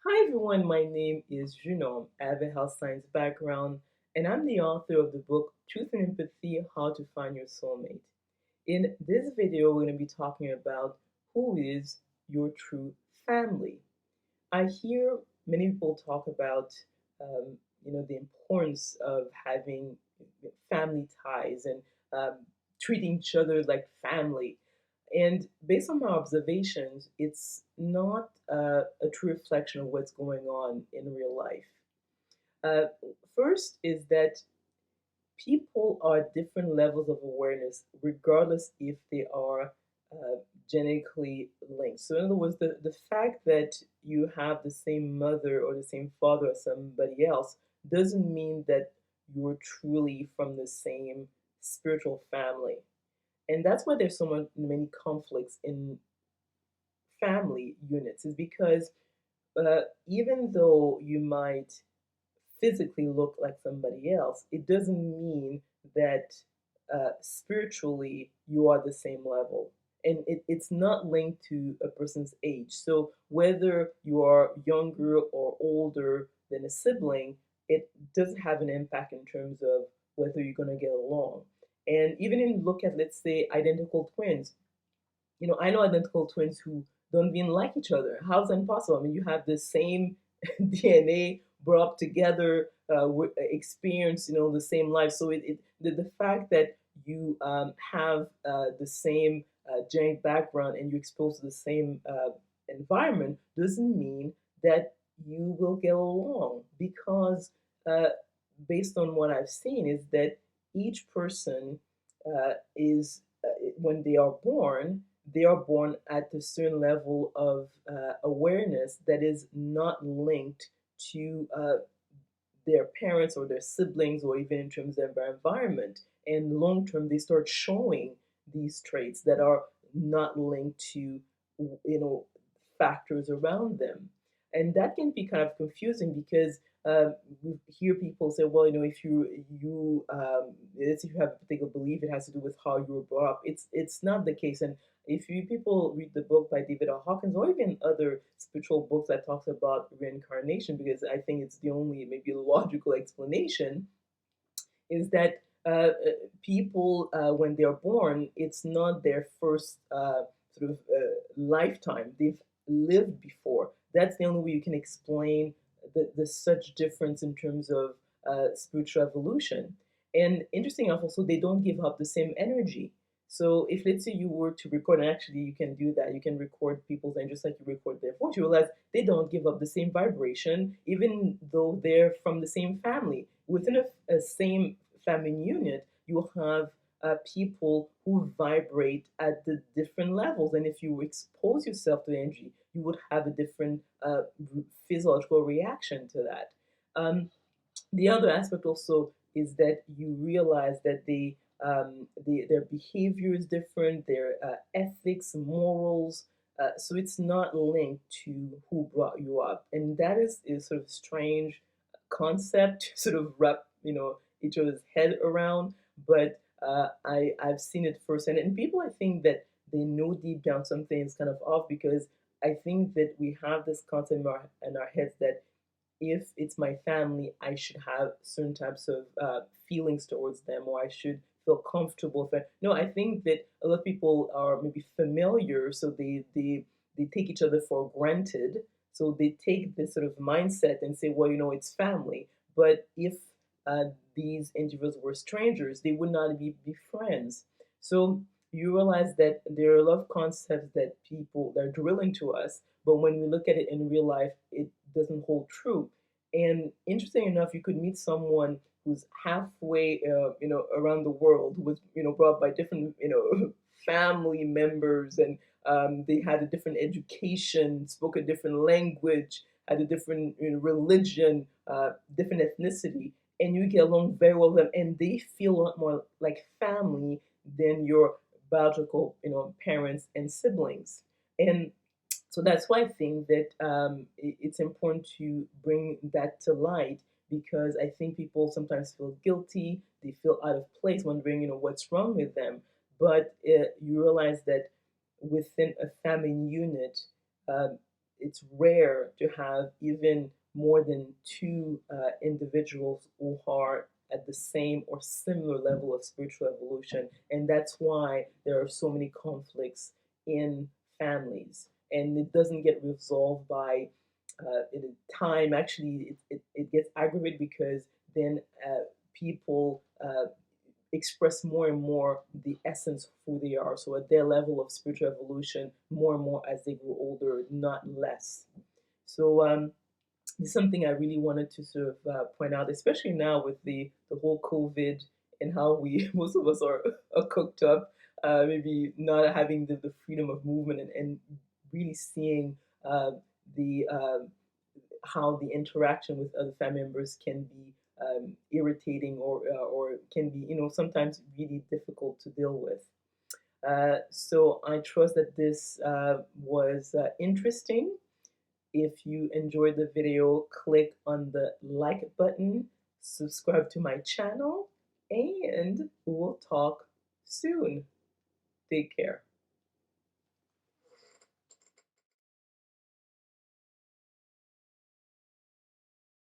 Hi everyone, my name is Junon. I have a health science background and I'm the author of the book Truth and Empathy: How to Find Your Soulmate. In this video, we're going to be talking about who is your true family. I hear many people talk about, the importance of having family ties and um, treating each other like family. And based on my observations, it's not a true reflection of what's going on in real life. Uh, First is that people are at different levels of awareness, regardless if they are uh, genetically linked. So, in other words, the fact that you have the same mother or the same father as somebody else doesn't mean that you're truly from the same spiritual family. And that's why there's many conflicts in family units, is because even though you might physically look like somebody else, it doesn't mean that spiritually you are the same level. And it's not linked to a person's age. So whether you are younger or older than a sibling, it doesn't have an impact in terms of whether you're going to get along. And even in look at, let's say, identical twins, I know identical twins who don't even like each other. How's that possible? I mean, you have the same DNA brought up together, experience, the same life. So the fact that you have the same genetic background and you're exposed to the same environment doesn't mean that you will get along because uh, based on what I've seen is that each person is when they are born at a certain level of awareness that is not linked to their parents or their siblings or even in terms of their environment. And long term, they start showing these traits that are not linked to, you know, factors around them. And that can be kind of confusing because we hear people say, well, if let's say you have a particular belief, it has to do with how you were brought up. It's not the case. And if you people read the book by David R. Hawkins or even other spiritual books that talks about reincarnation, because I think it's the only maybe logical explanation, is that people when they're born, it's not their first sort of lifetime. They've lived before. That's the only way you can explain the such difference in terms of spiritual evolution. And interesting enough, also they don't give up the same energy. So if let's say you were to record, and actually you can do that, you can record people's and just like you record their voice, you realize they don't give up the same vibration, even though they're from the same family. Within a same family unit, you will have people who vibrate at the different levels. And if you expose yourself to energy, you would have a different physiological reaction to that. The other aspect also is that you realize that their behavior is different, their ethics, morals. So it's not linked to who brought you up, and that is a sort of strange concept to sort of wrap each other's head around. But I've seen it firsthand, and people I think that they know deep down something is kind of off because I think that we have this concept in our heads that if it's my family, I should have certain types of feelings towards them, or I should feel comfortable with them. No, I think that a lot of people are maybe familiar, so they take each other for granted. So they take this sort of mindset and say, well, it's family. But if uh, these individuals were strangers, they would not be friends. So you realize that there are a lot of concepts that people that are drilling to us, but when we look at it in real life, it doesn't hold true. And interesting enough, you could meet someone who's halfway, around the world, who was, brought up by different, family members, and they had a different education, spoke a different language, had a different religion, different ethnicity, and you get along very well with them, and they feel a lot more like family than your biological, parents and siblings. And so that's why I think that it's important to bring that to light because I think people sometimes feel guilty, they feel out of place, wondering, what's wrong with them. But you realize that within a family unit, um, it's rare to have even more than two individuals who are at the same or similar level of spiritual evolution, and that's why there are so many conflicts in families, and it doesn't get resolved by in time. Actually, it gets aggravated because then people express more and more the essence of who they are. So at their level of spiritual evolution, more and more as they grow older, not less. So this is something I really wanted to sort of point out, especially now with the whole COVID and how we most of us are cooked up, maybe not having the freedom of movement and really seeing the how the interaction with other family members can be irritating or can be, sometimes really difficult to deal with. So I trust that this was interesting. If you enjoyed the video, click on the like button, subscribe to my channel, and we'll talk soon. Take care.